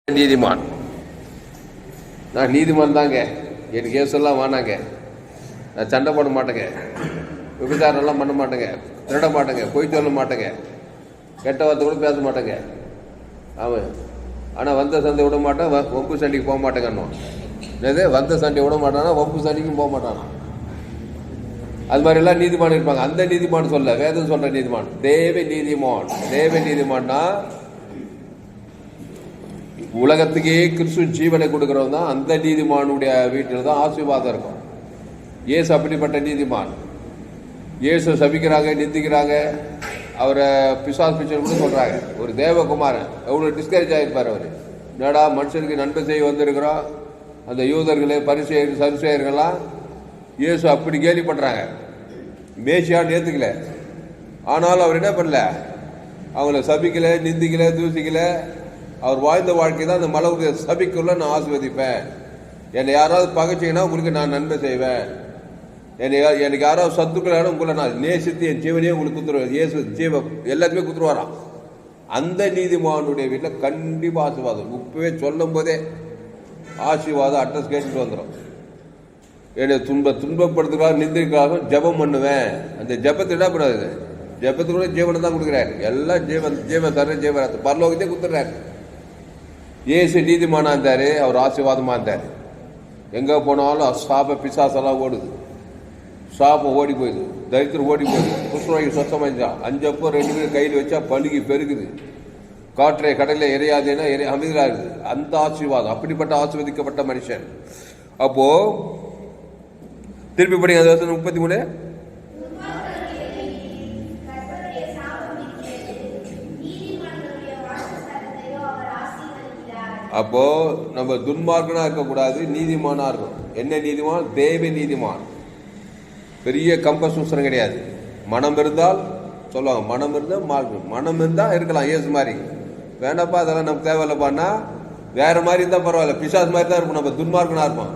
நீதிமான். நான் நீதிமான் தாங்க. எனக்கு ஏசெல்லாம் வேணாங்க. நான் சண்டை போட மாட்டேங்க, விபச்சாரம்லாம் பண்ண மாட்டேங்க, திருட மாட்டேங்க, பொய் சொல்ல மாட்டேங்க, கெட்ட வார்த்தை கூட பேச மாட்டேங்க. அவன் ஆனால் வந்த சண்டை விட மாட்டேன், வம்பு சண்டைக்கு போக மாட்டேங்கன்னு. என்னது வந்த சண்டை விட மாட்டானா, வம்பு சண்டைக்கும் போக மாட்டானா. அது மாதிரி எல்லாம் நீதிமான் இருப்பாங்க. அந்த நீதிமான் சொல்ல வேதம் சொல்ற நீதிமான் தேவ நீதிமான். தேவ நீதிமான்னா உலகத்துக்கே கிறிஸ்து ஜீவனை கொடுக்கிறவன் தான். அந்த நீதிமானுடைய வீட்டில் தான் ஆசீர்வாதம் இருக்கும். இயேசு அப்படிப்பட்ட நீதிமான். இயேசு சபிக்கிறாங்க, நிந்திக்கிறாங்க, அவரை பிசாசு பிச்சர் கூட சொல்றாங்க. ஒரு தேவகுமாரன் எவ்வளோ டிஸ்கரேஜ் ஆகிருப்பார் அவர். என்னடா மனுஷனுக்கு நன்மை செய்ய வந்திருக்கிறோம். அந்த யூதர்களே பரிசேயர்கள் சதுசேயர்கள்லாம் இயேசு அப்படி கேலி பண்ணுறாங்க. மேசியான்னு ஏற்றுக்கல. ஆனாலும் அவர் என்ன பண்ணல, அவங்கள சபிக்கலை, நிந்திக்கலை, தூசிக்கலை. அவர் வாழ்ந்த வாழ்க்கை தான் அந்த மலவுக்கு சபிக்குள்ள நான் ஆசீர்வதிப்பேன். என்னை யாராவது பகைச்சிங்கன்னா உங்களுக்கு நான் நன்மை செய்வேன். எனக்கு யாராவது சத்துக்கள் உங்களை நான் நேசித்து என் ஜீவனையே உங்களுக்கு குத்துருவேன். இயேசு ஜீவ எல்லாத்தையுமே குத்துருவாராம். அந்த நீதிமானுடைய வீட்டில் கண்டிப்பாக ஆசீர்வாதம். இப்பவே சொல்லும் போதே ஆசீர்வாதம் அட்ரஸ் கேட்டுட்டு வந்துடும். என்னை துன்பப்படுத்துக்காக நிந்திக்காக ஜபம் பண்ணுவேன். அந்த ஜபத்தை என்ன பண்ணாது, ஜபத்துக்கு கூட ஜீவனை தான் கொடுக்குறாரு. எல்லாம் ஜீவன் தர ஜீவன் பரலோகத்தையே கொடுத்துட்றாரு. இயேசு நீதிமானா இருந்தாரு, அவர் ஆசீர்வாதமா இருந்தார். எங்கே போனாலும் சாப பிசாசெல்லாம் ஓடுது, சாபம் ஓடி போயிடுது, தரித்திரம் ஓடி போயிடுது, குஷ்ணரோகி சொத்தமாயிடுச்சான். 5 அப்போ 2 பேர் கையில் வச்சா பழுகி பெருகுது. காற்றை கடலில் எரியாதுன்னா அமைதியாக இருக்குது. அந்த ஆசீர்வாதம், அப்படிப்பட்ட ஆசீர்வதிக்கப்பட்ட மனுஷன். அப்போ திருப்பி படிங்க 33. அப்போ நம்ம துன்மார்க்கனா இருக்கக்கூடாது, நீதிமானா இருக்கும். என்ன நீதிமான்? தேவ நீதிமான். பெரிய கம்பஸ் சூசனம் கிடையாது. மனம் இருந்தால் சொல்லுவாங்க, மனம் இருந்தால் மார்க்கம், மனம் இருந்தால் இருக்கலாம். ஏசு மாதிரி வேணாப்பா, அதெல்லாம் நமக்கு தேவையில்லப்பான்னா வேற மாதிரி இருந்தால் பரவாயில்ல, பிசாஸ் மாதிரி தான் இருப்போம். நம்ம துன்மார்க்கனா இருப்போம்.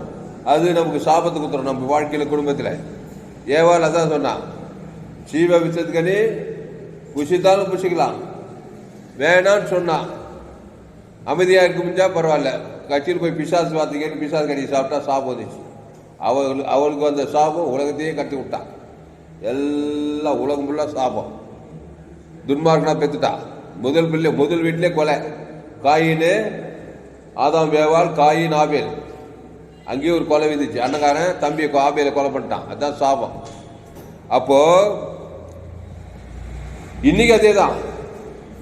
அது நமக்கு சாபத்தை கொடுத்துரும் நம்ம வாழ்க்கையில், குடும்பத்தில். ஏவாள் அதான் சொன்னான், ஜீவ விசத்துக்கனி புசித்தாலும் புசிக்கலாம், வேணான்னு சொன்னான். அமைதியாக இருக்க முடிஞ்சா பரவாயில்ல, கட்சியில் போய் பிசாசு பார்த்துக்கன்னு பிசாசு கடி சாப்பிட்டா சாபம் வந்துச்சு. அவளுக்கு அந்த சாபம் உலகத்தையே கட்டி விட்டான். எல்லாம் உலகம் ஃபுல்லாக சாபம். துன்மார்க்கனா பெற்றுட்டா. முதல் வீட்டிலே கொலை. காயின்னு ஆதாம் வேவாள், காயின் ஆபேல். அங்கேயும் ஒரு கொலை விதிச்சு. அண்ணக்காரன் தம்பியை ஆபேலை கொலை பண்ணிட்டான். அதுதான் சாபம். அப்போ இன்னைக்கு அதே தான்.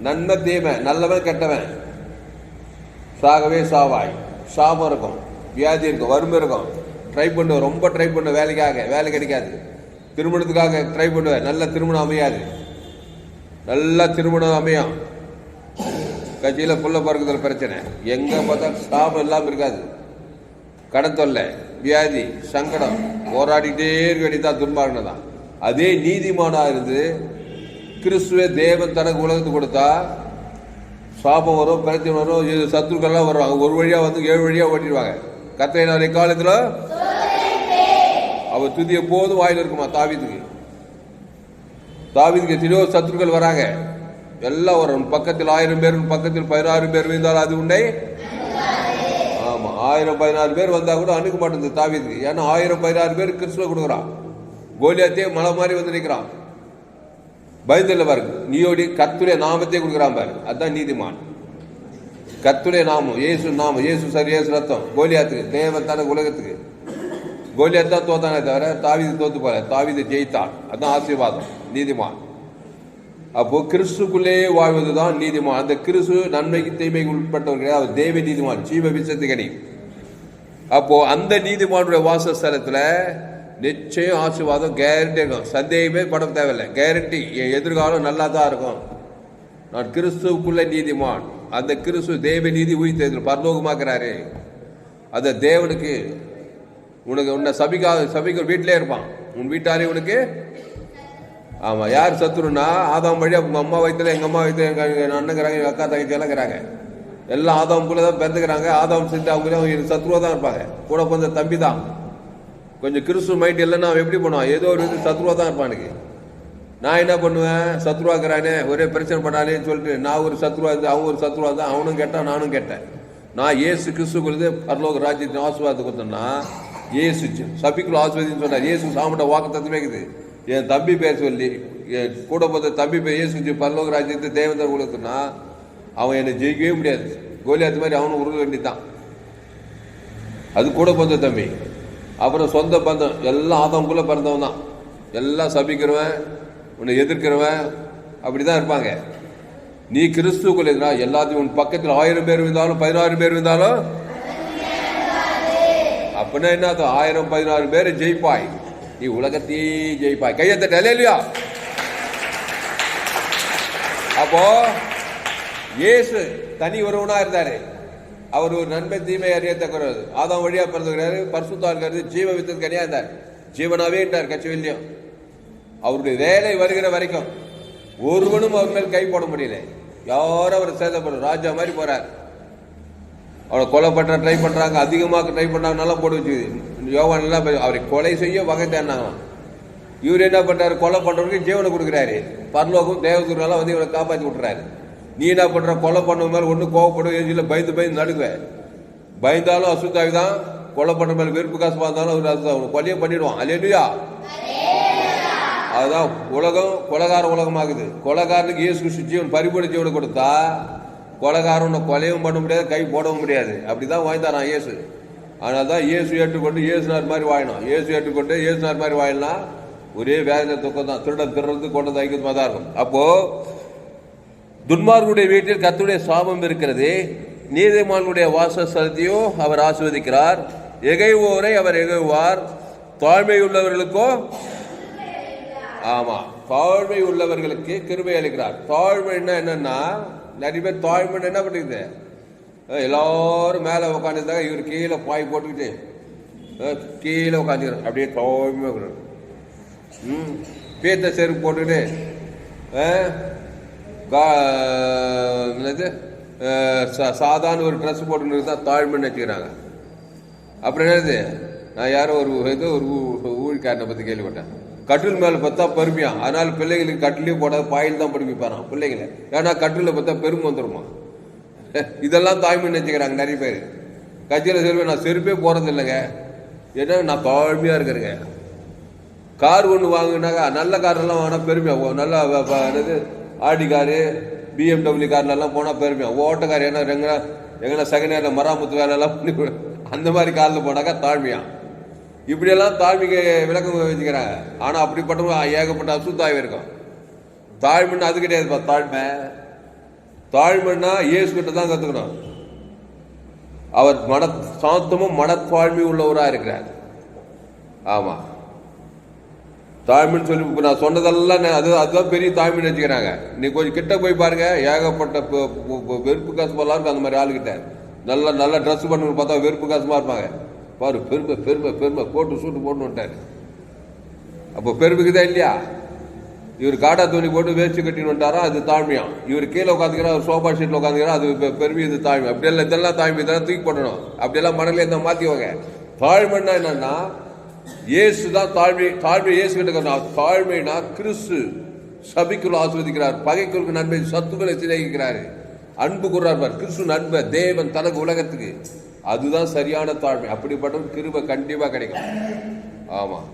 நன்மை தீமை, நல்லவன் கெட்டவன், சாகவே சாவாய். சாபம் இருக்கும், வியாதி இருக்கும், வறுமை இருக்கும். ட்ரை பண்ணுவேன், ரொம்ப ட்ரை பண்ணுவேன் வேலைக்காக, வேலை கிடைக்காது. திருமணத்துக்காக ட்ரை பண்ணுவேன், நல்ல திருமணம் அமையாது. நல்ல திருமணம் அமையும், கட்சியில் புள்ள பிறகுதல் பிரச்சனை. எங்கே பார்த்தா சாபம் இல்லாமல் இருக்காது. கடன் தொல்லை, வியாதி, சங்கடம், போராடிட்டே இருக்க வேண்டியதான் துன்மார்க்கன் தான். அதே நீதிமானா இருந்து கிறிஸ்துவே தேவன் தனக்கு உலகத்துக்கு கொடுத்தா சாபம் வரும், பிரச்சனை வரும், சத்துருக்கள்லாம் வருவாங்க. ஒரு வழியாக வந்து 7 வழியாக ஓட்டிடுவாங்க. கர்த்தரின் காலத்தில் அவர் துதி எப்போதும் வாயில் இருக்குமா. தாவீதுக்கு எத்தனையோ சத்துருக்கள் வராங்க. எல்லாம் வரும். பக்கத்தில் 1000 பேர், பக்கத்தில் 16 பேர் இருந்தாலும் அது உண்டை. ஆமா, 1000-16 பேர் வந்தா கூட அணுக மாட்டேங்குது தாவீதுக்கு. ஏன்னா 1000-16 பேர் கிறிஸ்துவ கொடுக்குறான். கோலியாத்தையே மலை மாதிரி வந்து நிற்கிறான். பயந்தில்ல பாருங்க, நீயோடி கர்த்தருடைய நாமத்தையே கொடுக்குறான் பாரு. அதுதான் நீதிமான். கர்த்தருடைய நாமம், இயேசு நாமம், இயேசு சரி, இயேசு ரத்தம். கோலியாத்துக்கு தேவத்தான உலகத்துக்கு கோலியாத் தான் தோத்தானே தவிர தாவீது தோத்து போல. தாவீது ஜெயித்தான். அதுதான் ஆசீர்வாதம், நீதிமான். அப்போ கிறிஸ்துக்குள்ளே வாழ்வதுதான் நீதிமான். அந்த கிறிஸ்து நன்மைக்கு தீமைக்கு உட்பட்டவர்கள், அவர் தேவ நீதிமான், ஜீவ விசத்துக்கணி. அப்போ அந்த நீதிமானுடைய வாசஸ்தலத்தில் நிச்சயம் ஆசீர்வாதம் கேரண்டி இருக்கும். சந்தேகமே பட தேவையில்லை, கேரண்டி. என் எதிர்காலம் நல்லா தான் இருக்கும். நான் கிறிஸ்துவுக்குள்ள நீதிமான். அந்த கிறிஸ்து தேவ நீதி உயிர்த்தெழுதல் பரலோகமாக்குறாரு. அந்த தேவனுக்கு உனக்கு உன்னை சபிக்க வீட்டிலே இருப்பான். உன் வீட்டாரே உனக்கு. ஆமாம், யார் சத்துருன்னா ஆதாம் வழியாக உங்கள் அம்மா வயிற்றுல, எங்கள் அம்மா வயிற்றுல, எங்கள் அண்ணங்கிறாங்க, எங்கள் அக்கா தங்கச்சி எல்லாம் இருக்கிறாங்க. எல்லாம் ஆதாமுக்குள்ளே தான் பிறந்துக்கிறாங்க. ஆதாம் செஞ்சு அவங்க சத்ருவாக தான் இருப்பாங்க. கூட கொஞ்சம் தம்பி தான். கொஞ்சம் கிறிஸ்து மைண்ட் இல்லைன்னா அவன் எப்படி பண்ணுவான்? ஏதோ ஒரு இது சத்ருவா தான் இருப்பான். எனக்கு நான் என்ன பண்ணுவேன், சத்ருவாக்குறானே, ஒரே பிரச்சனை பண்ணாலேன்னு சொல்லிட்டு நான் ஒரு சத்ருவா இருந்து அவங்க ஒரு சத்ருவா தான். அவனும் கேட்டான், நானும் கேட்டேன். நான் இயேசு கிறிஸ்துக்குள்ளது பரலோக ராஜ்யத்தின் ஆசீர்வாதத்தை கொடுத்தேன்னா இயேசு சபிக்குள்ள ஆசீர்வாதம் சொன்னார். இயேசு சாமட்ட வாக்கு தத்துவமே இருக்குது. என் தம்பி பேர் சொல்லி என் கூட போத தம்பி பேர் இயேசு பரலோக ராஜ்யத்தை தேவதர் கொடுத்தோன்னா அவன் என்னை ஜெயிக்கவே முடியாது. கோலியாத்து மாதிரி அவனும் உருள வேண்டித்தான். அது கூட போந்த தம்பி. அப்புறம் சொந்த பந்தம் எல்லாம் ஆதவனுக்குள்ளே பிறந்தவன் தான். எல்லாம் சபிக்கிறவன், உன்னை எதிர்க்கிறவன் அப்படி தான் இருப்பாங்க. நீ கிறிஸ்துக்குள்ள இருக்கிறா எல்லாத்தையும் உன் பக்கத்தில் 1000 பேர் இருந்தாலும் 16 பேர் இருந்தாலும் அப்படின்னா என்ன 1000 16 பேர் ஜெயிப்பாய். நீ உலகத்தையே ஜெயிப்பாய். கையத்தட்ட இல்லையா? அப்போ இயேசு தனி ஒருவனா இருந்தாரு. அவர் ஒரு நன்மை தீமை அறியத்தக்கிறது. ஆதாம் வழியா பிறந்துக்கிறாரு. பரிசுத்தா இருக்காரு. ஜீவ வித்தது கனியா இருந்தார். ஜீவனாவே இருந்தார் கட்சிவில்லையும். அவருடைய வேலை வருகிற வரைக்கும் ஒருவனும் அவர் மேல் கை போட முடியல. யாரும் அவர் சேதப்படும் ராஜா மாதிரி போறார். அவரை கொலை பண்ற ட்ரை பண்றாங்க, அதிகமாக ட்ரை பண்றாங்க, நல்லா போட்டு வச்சு யோவான் எல்லாம் அவரை கொலை செய்ய வகை தேடினாங்களாம். இவர் என்ன பண்றாரு? கொலை பண்றவருக்கு ஜீவனை கொடுக்குறாரு. பரலோகம் தேவதூரெல்லாம் வந்து இவரை காப்பாற்றி விட்டுறாரு. நீ என்ன பண்ற? கொலை பண்ண மேலே ஒன்று கோவப்படும், ஏஜில் பயந்து நடுக்குவேன். பயந்தாலும் அசுத்தாவி தான். கொலை பண்ண மேலே வெறுப்பு காசு பார்த்தாலும் அவர் கொலையை பண்ணிடுவான். அல்லேலூயா. அதுதான் உலகம் கொலைகார உலகமாகுது. கொலைகாரனுக்கு இயேசு கிறிஸ்து ஜீவன் பரிபூர்ண ஜீவனை கொடுத்தா கொலைகாரன் கொலையும் பண்ண முடியாது, கை போடவும் முடியாது. அப்படிதான் வாழ்ந்தாரான் இயேசு. அதனால தான் இயேசு ஏற்றுக்கொண்டு இயேசுனார் மாதிரி வாழணும். இயேசு ஏற்றுக்கொண்டு இயேசுனார் மாதிரி வாழலாம். ஒரே வேதனை துக்கம் தான். திருடுறது கொண்டது ஐக்கியமாக தான் இருக்கும். அப்போ துன்மார்களுடைய வீட்டில் கர்த்தருடைய சாபம் இருக்கிறது, நீதிமான்களுடைய வாசஸ்தலத்தையோ அவர் ஆசீர்வதிக்கிறார். எகைவோரை அவர் எகைவார், தாழ்மை உள்ளவர்களுக்கோ ஆமா தாழ்மை உள்ளவர்களுக்கு கிருபை அளிக்கிறார். தாழ்மைன்னா என்னன்னா நிறைய பேர் தாழ்மை என்ன பண்ணுறது? எல்லாரும் மேலே உட்காந்துருந்தாங்க, இவர் கீழே பாய் போட்டுக்கிட்டு கீழே உட்காந்துக்கிறார். அப்படியே தாழ்மை பேத்த செருப்பு போட்டுக்கிட்டு சாதாரண ஒரு ட்ரெஸ் போட்டு தான் தாழ்மைன்னு வச்சுக்கிறாங்க. அப்புறம் என்னது? நான் யாரும் ஒரு ஊழிக்காரனை பற்றி கேள்விப்பட்டேன். கட்டில் மேலே பார்த்தா பெருமையா, அதனால பிள்ளைங்களுக்கு கட்டிலையும் போடாத பாயில் தான் படிப்பாரான் பிள்ளைங்களை. ஏன்னா கட்டிலில் பார்த்தா பெருமை வந்துடுமா. இதெல்லாம் தாய்மைன்னு வச்சுக்கிறாங்க நிறைய பேர். கட்சியில் செருப்பு நான் செருப்பே போகிறது இல்லைங்க. ஏன்னா நான் தாழ்மையாக இருக்கிறேங்க. கார் ஒன்று வாங்கினாக்கா நல்ல காரெல்லாம் வாங்கினா பெருமையா, நல்லா என்னது ஆடி காரு BMW கார்லெல்லாம் போனால் பெருமையா. ஓட்டக்கார் ஏன்னா எங்கன்னா செகண்ட் ஹேண்டில் மராமத்து வேலையெல்லாம் பண்ணி அந்த மாதிரி காரில் போனாக்கா தாழ்மையா. இப்படியெல்லாம் தாழ்மைக்கு விளக்கம் வச்சுக்கிறாங்க. ஆனால் அப்படிப்பட்ட ஏகப்பட்ட அசுத்தாய்வு இருக்கும். தாழ்மைன்னா அது கிடையாதுப்பா. தாழ்மைன்னா இயேசு கிட்ட தான் கற்றுக்கணும். அவர் சாந்தமும் மனத்தாழ்மை உள்ளவராக இருக்கிறார். ஆமாம், தாழ்மைன்னு சொல்லி இப்போ நான் சொன்னதெல்லாம் அதுதான் பெரிய தாழ்மைன்னு வச்சுக்கிறாங்க. நீ கொஞ்சம் கிட்ட போய் பாருங்க, ஏகப்பட்ட வெறுப்பு காசுமாலாம் இருக்கும். அந்த மாதிரி ஆளுகிட்ட நல்ல ட்ரெஸ் பண்ணணும்னு பார்த்தா வெறுப்பு காசுமா இருப்பாங்க. பாரு பெருமை போட்டு சூட்டு போட்டுன்னு விட்டாரு. அப்போ பெருமைக்குதான் இல்லையா? இவர் காடா துணி போட்டு வேஸ்ட் கட்டின்னு வந்துட்டாரா, அது தாழ்மையாம். இவர் கீழே உட்காந்துக்கிறா, சோஃபா ஷீட்டில் உட்காந்துக்கிறா, அது பெருமை, இது தாழ்மை. அப்படியெல்லாம் இதெல்லாம் தாழ்மை, இதெல்லாம் தூக்கி போடணும். அப்படியெல்லாம் மணலே இந்த மாற்றிவாங்க. தாழ்மைன்னா என்னன்னா இயேசு தான் தாழ்மை இயேசு கிட்ட. தாழ்மைனா கிறிஸ்து சபைக்குள் ஆசீர்வதிக்கிறார், பகைக்குள்ளுக்கு நன்மை சத்துக்களை சிநேகிக்கிறாரு, அன்பு கூறார். கிறிஸ்து நண்பை தேவன் தனக்கு உலகத்துக்கு, அதுதான் சரியான தாழ்மை. அப்படிப்பட்ட கிருபை கண்டிப்பாக கிடைக்கும். ஆமாம்,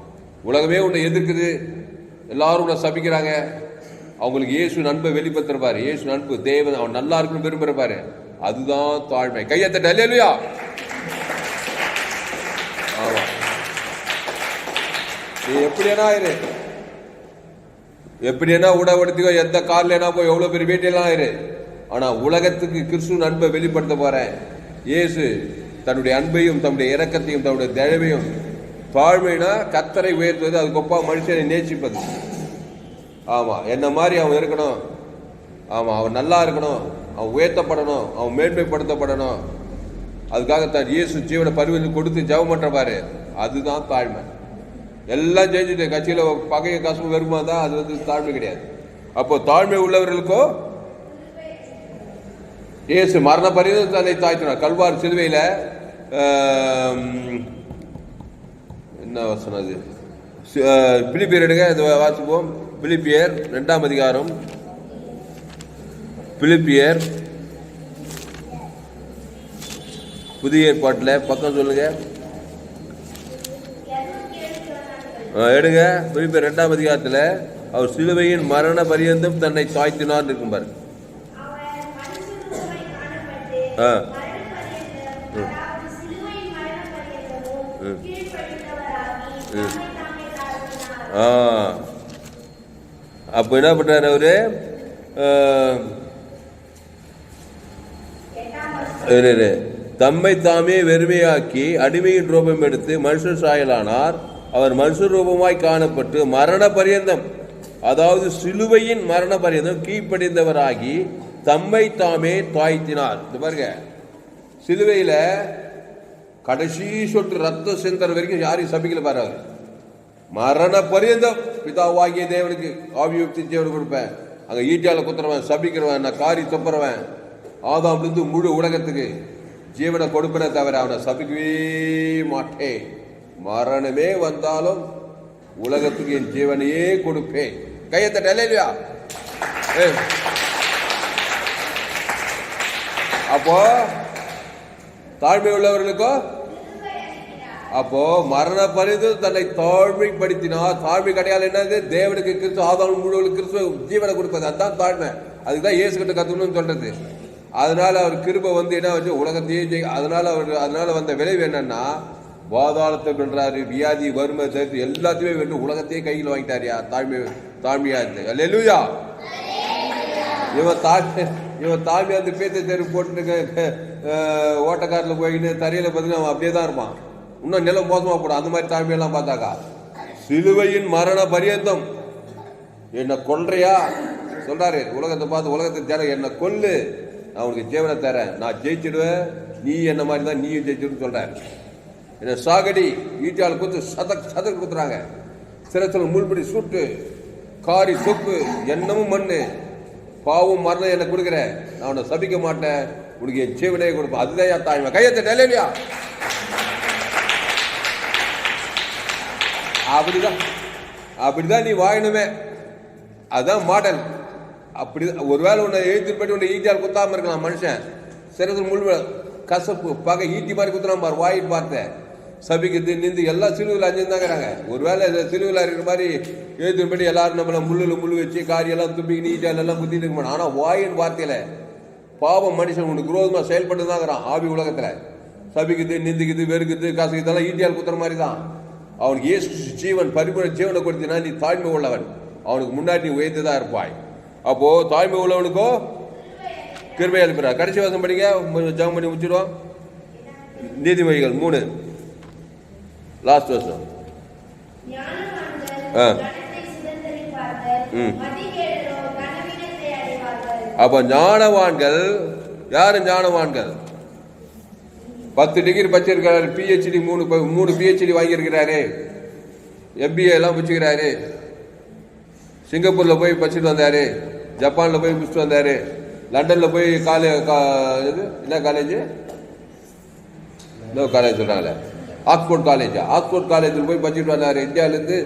உலகமே உன்னை எதிர்க்குது, எல்லாரும் உன்னை சபிக்கிறாங்க, அவங்களுக்கு இயேசு நண்பை வெளிப்படுத்துறப்பாரு. இயேசு நண்பு தேவன், அவன் நல்லா இருக்குன்னு விரும்புறப்பாரு. அதுதான் தாழ்மை. கையத்தட்ட அல்லேலூயா. ஆமா, நீ எப்படினா இரு, எப்படினா உடவடுத்திக்கோ, எந்த கார்ல என்ன போய் எவ்வளவு பெரிய வீட்டிலாம் இரு. ஆனா உலகத்துக்கு கிறிஸ்து அன்பை வெளிப்படுத்த போறேன். இயேசு தன்னுடைய அன்பையும் தன்னுடைய இரக்கத்தையும் தன்னுடைய தயவையும், தாழ்மைனா கர்த்தரை உயர்த்துவது, அது கொப்பா மனுஷனை நேசிப்பது. ஆமா, என்ன மாதிரி அவன் இருக்கணும். ஆமா, அவன் நல்லா இருக்கணும், அவன் உயர்த்தப்படணும், அவன் மேன்மைப்படுத்தப்படணும். அதுக்காக தான் இயேசு ஜீவனை பரிவர்த்தனை கொடுத்து ஜெபம் பண்ற பாரு, அதுதான் தாழ்மை. எல்லாம் செஞ்சுட்டு கட்சியில பகைய காசு வெறுமா தான், அது வந்து தாழ்மை கிடையாது. அப்போ தாழ்மை உள்ளவர்களுக்கோ இயேசு மரண பரிவர்த்தனை தன்னை தாழ்த்தினார். கல்வார் சிலுவையில என்ன வசனம் அது? பிலிப்பியர் எடுங்க, இது வாசிப்போம். பிலிப்பியர் 2ஆம் அதிகாரம். பிலிப்பியர் புதிய ஏற்பாட்டில் பக்கம் சொல்லுங்க. எடுங்க. பிலிப்பியர் 2ஆம் அதிகாரத்தில் அவர் சிலுவையின் மரண பரியந்தம் தன்னை தாழ்த்தினார் இருக்கும் பாரு. அப்ப என்ன பண்றாரு அவரு? தம்மை தாமே வெறுமையாக்கி அடிமையின் ரூபம் எடுத்து மனுஷ சாயலானார். அவர் மனுஷ ரூபமாய் காணப்பட்டு மரண பரியந்தம், அதாவது சிலுவையின் மரண பரியந்தம் கீழ்ப்படிந்தவராகி தம்மை தாமே தாழ்த்தினார். பாருங்க, சிலுவையில கடைசி சொட்டு ரத்தம் சிந்தற வரைக்கும் யாரையும் சபிக்கல பாரு. மரண பரியந்தம் பிதாவாகிய தேவனுக்கு ஆவியுக்தி தேவனுக்கு கொடுப்பேன். அங்க ஈட்டியால குத்துறவன், சபிக்கிறவன், நான் காரி தொப்புறவன், ஆதாம்லேருந்து முழு உலகத்துக்கு ஜீவனை கொடுப்பனே தவிர அவனை சபிக்கவே மாட்டேன். மரணமே வந்தாலும் உலகத்துக்கு என் ஜீவனையே கொடுப்பேன். கையத்தட்ட இல்லையா? அப்போ தாழ்மை உள்ளவர்களுக்கோ அப்போ மரண பரிந்து தன்னை தாழ்மைப்படுத்தினார். தாழ்மை கிடையாது என்னது? தேவனுக்கு கிறிஸ்து, ஆதாம் முழுவதும் கிறிஸ்துவ ஜீவனை கொடுப்பது. அதுதான் தாழ்மை. அதுதான் இயேசு கிட்ட கத்துக்கணும்னு சொல்றது. அதனால அவர் கிருபை என்ன வச்சு உலகத்தையே அதனால வந்த விளைவு என்னன்னா பாதாளத்தை வென்றாரு, வியாதி, வறுமை, சேர்த்து எல்லாத்தையுமே வென்று உலகத்தையே கையில் வாங்கிட்டாரியா. தாழ்மையா இருந்து அல்லேலூயா. இவன் தாழ்மையா இருந்து பேத்த தெரு போட்டு ஓட்டக்காரில் போயின்னு தரையில பார்த்தீங்கன்னா அவன் அப்படியே தான் இருப்பான். இன்னும் நிலம் மோசமா போடும். அந்த மாதிரி தாழ்மையெல்லாம் பார்த்தாக்கா சிலுவையின் மரண பரியந்தம் என்னை கொல்றியா சொல்றாரு. உலகத்தை பார்த்து உலகத்தை தர என்னை கொல்லு, நான் உனக்கு ஜீவனை தரேன், நான் ஜெயிச்சிடுவேன், நீ என்ன மாதிரி தான் நீயும் ஜெயிச்சிடுன்னு சொல்றாரு. என்ன சாகடி ஈட்டால் குத்து சதக்கு குத்துறாங்க, சிரத்தில் முள்படி சுட்டு காரி சொப்பு என்னமும் மண்ணு பாவும் மரணம் என்ன கொடுக்குற, நான் உன்னை சபிக்க மாட்டேன், உனக்கு என் ஜீவனையே கொடுப்பேன். அதுதான் தாழ்மை. கையத்தை இல்லையா? அப்படிதான் நீ வாழணுமே. அதுதான் மாடல். அப்படி ஒருவேளை உன்னை எழுத்துப்பட்டு உன்னை ஈட்டியால் குத்தாம இருக்கலாம் மனுஷன். சிறத்தில் முள் கசப்பு பார்க்க ஈட்டி மாதிரி குத்துறான் பாரு. வாயிட்டு பார்த்தேன் சபிக்கிறது நின்று எல்லாம் சிலுவில் அஞ்சுதாங்கிறாங்க. ஒருவேளை சிலுவில் இருக்கிற மாதிரி எழுத்துப்பட்டு எல்லாரும் நம்மள முள்ளு வச்சு காரியெல்லாம் துப்பிக்கிட்டு ஈட்டியால் எல்லாம் குத்திட்டு இருக்க மாட்டோம். ஆனால் வாயின் வார்த்தையில பாவம் மனுஷன் உனக்கு விரோதமாக செயல்பட்டு தாங்கிறான். ஆவி உலகத்துல சபிக்குது, நிந்துக்குது, வெறுக்குது, காசுக்குதெல்லாம் ஈட்டியால் குத்துற மாதிரி தான். அவனுக்கு இயேசு ஜீவன் பரிபூர்ண ஜீவனை கொடுத்தினா நீ தாழ்மை உள்ளவன், அவனுக்கு முன்னாடி நீ உயர்ந்துதான் இருப்பாய். அப்போ தாழ்மை உள்ளவனுக்கோ கிருபை அளிக்கிறார். கடைசி வாசம் படிங்க, ஜெபம் பண்ணி முடிச்சிடுவோம். நீதிமொழிகள் 3 லாஸ்ட் வருஷம். அப்ப ஞானவான்கள் யாரு? ஞானவான்கள் 10 டிகிரி படிச்சிருக்கிறாரு, பிஹெச்டி 3 பிஹெச்டி வாங்கியிருக்கிறாரு, MBA எல்லாம் வச்சுக்கிறாரு, சிங்கப்பூர்ல போய் படிச்சுட்டு வந்தாரு, ஜப்பான்ல போய் முடிச்சுட்டு வந்தாரு, லண்டன்ல போய் என்ன காலேஜ் சொல்றாங்களே ஆக்ஸ்போர்ட் காலேஜில் போய் படிச்சுட்டு வந்தாரு. இந்தியாவிலேருந்து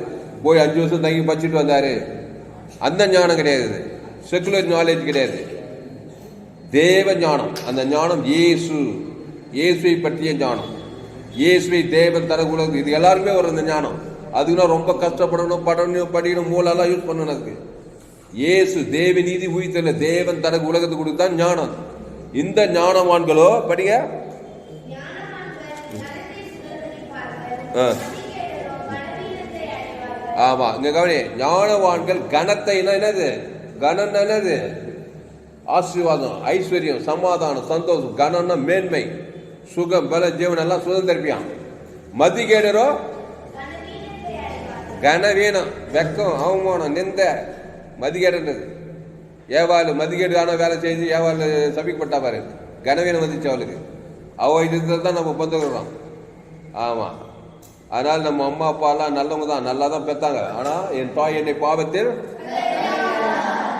போய் 5 வருஷம் தங்கி படிச்சுட்டு வந்தாரு. அந்த ஞானம் கிடையாது, செக்குலர் நாலேஜ் கிடையாது, தேவ ஞானம். அந்த ஞானம் இயேசுவை பற்றிய ஞானம், இயேசுவை தேவன் தரக்கூடாது. இது எல்லாருமே வரும் இந்த ஞானம். அதுக்குன்னா ரொம்ப கஷ்டப்படணும், படிக்கணும், மூலெல்லாம் யூஸ் பண்ணணும். அதுக்கு இயேசு தேவ நீதி உயிர்த்தல தேவன் தனக்கு உலகத்துக்கு கொடுத்தான் ஞானம். இந்த ஞானவான்களோ படிங்க. ஆமா, இங்க கவனி. ஞானவான்கள் கனத்தை என்னது? கனம் என்னது? ஆசீர்வாதம், ஐஸ்வர்யம், சமாதானம், சந்தோஷம். கனம்னா மேன்மை, சுகம், பல, ஜீவன் எல்லாம் சுதந்திரிப்பான். மதிகேடரோ கனவீனம், வெக்கம், அவமானம், நிந்த. மதிகேடுன்றது ஏவாள் மதிகேடான வேலை செஞ்சு ஏவாள் சபிக்கப்பட்டா பாரு. கனவீனம் வந்துச்சு அவளுக்கு. அவ இதுல தான் நம்ம பந்துக்கிறோம். ஆமா, அதனால நம்ம அம்மா அப்பா எல்லாம் நல்லவங்க தான், நல்லா தான் பெத்தாங்க. ஆனா என் தாய் என்னை பாவத்தில்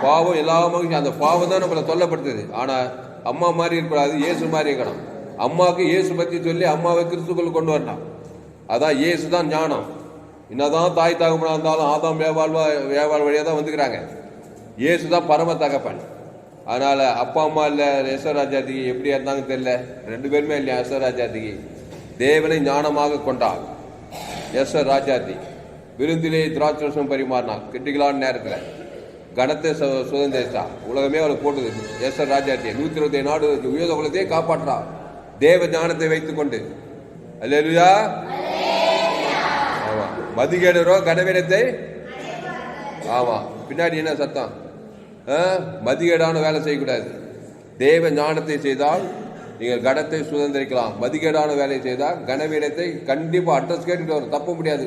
பாவம் எல்லா மகிழ்ச்சி, அந்த பாவம் தான் நம்மளை தொல்லப்படுத்துது. ஆனா அம்மா மாதிரி இருக்கக்கூடாது, இயேசு மாதிரி இருக்கணும். அம்மாவுக்கு இயேசு பற்றி சொல்லி அம்மாவை கிறிஸ்துக்குள் கொண்டு வரலாம். அதான் இயேசு தான் ஞானம். என்னதான் தாய் தகப்பனா இருந்தாலும் ஆதாம் ஏவாள் வழியாக தான் வந்துக்கிறாங்க. இயேசு தான் பரம தகப்பன். அதனால அப்பா அம்மா இல்லை யசோராஜாதிக்கு எப்படியா இருந்தாங்க தெரியல, 2 பேருமே இல்லையா யசோராஜாதிக்கு. தேவனை ஞானமாக கொண்டாள் யசோராஜாதி. விருந்திலே திராட்சரசம் பரிமாறினான் கிட்டிகளான நேரத்தில். கனத்தை சுதந்திரிச்சா. உலகமே அவளை போட்டுது யசோராஜாதியை. 120 நாடு உயர்ந்த உலகத்தையே காப்பாற்றா தேவ ஞானத்தை வைத்துக் கொண்டு. அல்லேலூயா. ஆமா, மதிகேடரோ கனவீனத்தை. ஆமா, பின்னாடி என்ன சத்தம்? மதிகேடான வேலை செய்யக்கூடாது. தேவ ஞானத்தை செய்தால் நீங்கள் கடத்தை சுதந்திரிக்கலாம். மதிகேடான வேலையை செய்தால் கனவீனத்தை கண்டிப்பா அட்ரஸ் கேட்டுட்டு வரும். தப்ப முடியாது.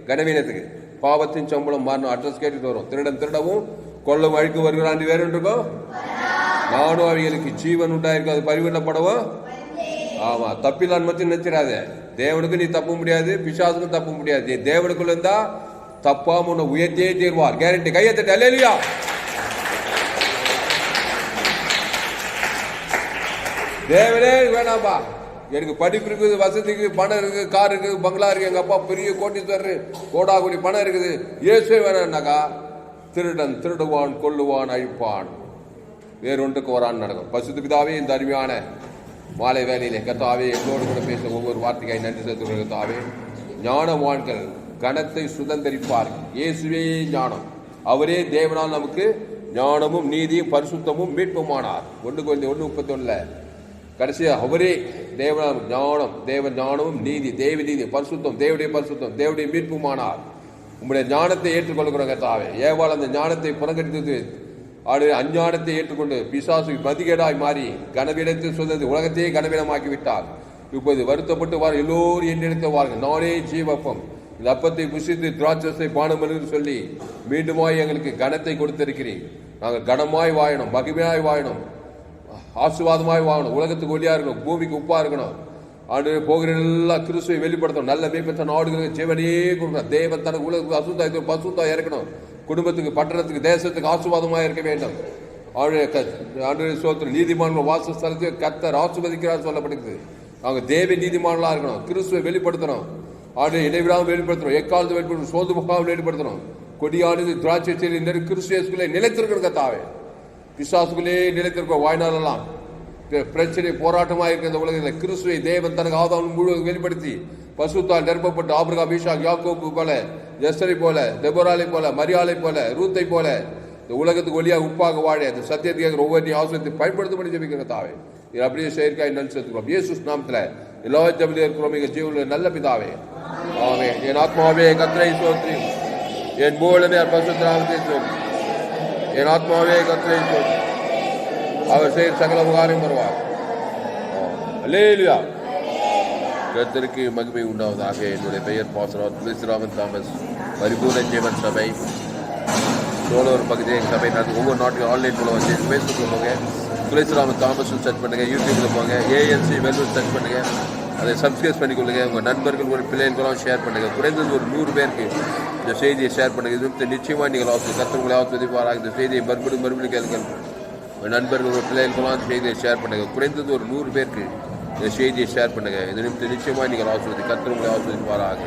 கனவீனத்துக்கு பாவத்தின் சம்பளம் மாறணும். அட்ரஸ் கேட்டுட்டு வரும். திருடம் திருடவும் கொள்ளும் அழிக்கு வருகிறான் வேறு இருக்கும். நானும் அவைகளுக்கு ஜீவன் உண்டாயிருக்கும், அது பரிவீனப்படவும். ஆமா, தப்பிலான் மட்டும் நினைச்சிடாத. தேவனுக்கு நீ தப்ப முடியாது, பிசாசுக்கும் தப்ப முடியாது. தேவனுக்குள்ள இருந்தா தப்பாம உன்னை உயர்த்தியே தீர்வார், கேரண்டி. கையத்தட்டு. அல்லேலூயா. தேவனே வேணாம்பா, எனக்கு படிப்பு இருக்குது, வசதி இருக்குது, பணம் இருக்குது, கார் இருக்குது, பங்களா இருக்கு, எங்க அப்பா பெரிய கோட்டீஸ்வரர், கோடாகுடி பணம் இருக்குது, இயேசுவே வேணான்னாக்கா திருடன் திருடுவான், கொல்லுவான், அழிப்பான், வேறொன்றுக்கு வரான்னு நடக்கும். பரிசுத்த பிதாவே, இந்த அருமையான மாலை வேலையிலே கர்த்தாவே எங்களோடு கூட பேச ஒவ்வொரு வார்த்தைக்காய் நன்றி செலுத்துகிறோம். கர்த்தாவே, ஞானவான்கள் கணத்தை சுதந்திரிப்பார்கள். இயேசுவே ஞானம். அவரே தேவனால் நமக்கு ஞானமும் நீதியும் பரிசுத்தமும் மீட்புமானார். 1 Corinthians 1:31 கடைசியா அவரே தேவனாம் ஞானம், தேவ ஞானமும் நீதி, தேவ நீதி, பரிசுத்தம், தேவடைய பரிசுத்தம், தேவடைய மீட்புமானார். உங்களுடைய ஞானத்தை ஏற்றுக்கொள்கிறோம் கர்த்தாவே. ஏவாள் அந்த ஞானத்தை புறக்கணித்தது, அஞ்ஞானத்தை ஏற்றுக்கொண்டு பிசாசு மதிகேடாய் மாறி கனவீனத்தை சுதந்திர உலகத்தையே கனவீனமாக்கி விட்டார். இப்போது வருத்தப்பட்டு வார் எல்லோரும் என்னிடத்தை வாருங்கள், நானே ஜீவப்பம், இந்த அப்பத்தை புசித்து திராட்சத்தை பானம் என்று சொல்லி மீண்டுமாய் எங்களுக்கு கனத்தை கொடுத்திருக்கிறீர். நாங்கள் கனமாய் வாழணும், மகிமையாய் வாழணும், ஆசீர்வாதமாய் வாழணும், உலகத்துக்கு ஒளியா இருக்கணும், பூமிக்கு உப்பா இருக்கணும். ஆண்டு போகிற எல்லாம் கிறிஸ்துவை வெளிப்படுத்தணும். நல்ல மேம்பட்ட நாடுகளுக்கு ஜீவனையே கொடுக்கணும். தேவன் தனக்கு உலகத்துக்கு அசுத்தா பசுத்தா இறக்கணும். குடும்பத்துக்கு, பட்டணத்துக்கு, தேசத்துக்கு ஆசீர்வாதமாக இருக்க வேண்டும். ஆண்டு சோத்திரம். நீதிமான்கள் வாசஸ்தலத்துக்கு கர்த்தர் ஆசீர்வதிக்கிறார் சொல்லப்படுகிறது. அவங்க தேவ நீதிமான்களா இருக்கணும். கிறிஸ்துவை வெளிப்படுத்தணும். ஆண்டு இடைவிடாமல் வெளிப்படுத்தணும். எக்காலத்தை வெளிப்படுத்தணும். சோது முகாமல் வெளிப்படுத்தணும். கொடியானது திராட்சை செடி கிறிஸ்துவே நிலைத்திருக்கிற கர்த்தாவே. பிசாசுகளே நிலைத்திருக்க வாய்நாளெல்லாம் பிரச்சனை போராட்டமாக இருக்கிற இந்த உலகத்தில் கிறிஸ்துவை தேவன் தனக்கு ஆதாரம் முழுவதும் வெளிப்படுத்தி பசுத்தால் நிரப்பப்பட்டு ஆபிரகாம், ஈசாக், யாக்கோபு போல, எஸ்தரை போல, தெபோராலை போல, மரியாளை போல, ரூத்தை போல இந்த உலகத்துக்கு ஒளியாக உப்பாக வாழ அந்த சத்தியத்தை கேட்கிற ஒவ்வொரு ஆசிரியத்தை பயன்படுத்தப்படி ஜெபிக்கிற தாவே. இது அப்படியே செயற்காய் நன்றி செலுத்துக்கிறோம். இயேசு நாமத்தில் எல்லா ஜெபத்திலும் இருக்கிறோம் எங்கள் ஜீவனில் நல்ல பிதாவே. ஆமே. என் ஆத்மாவே கர்த்தரை ஸ்தோத்திரி, என் மூலமே பரிசுத்த நாமத்தை ஸ்தோத்திரி. என் ஆத்மாவே கர்த்தரை ஸ்தோத்திரி, அவர் செய்கிற சகல உபகாரம் வருவார். அல்லேலூயா. கர்த்தருக்கு மகிமை உண்டாவதாக. என்னுடைய பெயர் பாஸ்டர் துளசிராமன் தாமஸ். பரிபூர்ண ஜீவன் சபை சோழர் பகுதி எங்கள் சபை நடந்து ஒவ்வொரு நாட்டிலும் ஆன்லைன் மூலம் வந்து ஃபேஸ்புக்கில் போங்க, துளசிராமன் தாமஸ் சர்ச் பண்ணுங்க, யூடியூப்ல போங்க, ஏஎன்சி வெல்வெல் சர்ச் பண்ணுங்க, அதை சப்ஸ்கிரைப் பண்ணிக்கொள்ளுங்க. உங்கள் நண்பர்கள் ஒரு பிள்ளைகளுக்கெல்லாம் ஷேர் பண்ணுங்க. குறைந்தது ஒரு 100 பேருக்கு இந்த செய்தியை ஷேர் பண்ணுங்க. இது நிச்சயமாக நீங்கள் கர்த்தர் உங்களை ஆசீர்வதிப்பாராக. இந்த செய்தியை மறுபடியும் கேளுங்கள். உங்கள் நண்பர்கள் ஒரு பிள்ளைகளுக்கெல்லாம் செய்தியை ஷேர் பண்ணுங்க. குறைந்தது ஒரு 100 பேருக்கு இந்த செய்தியை ஷேர் பண்ணுங்க. இது நிச்சயமாக நீங்கள் கர்த்தர் உங்களை ஆசீர்வதிப்பாராக.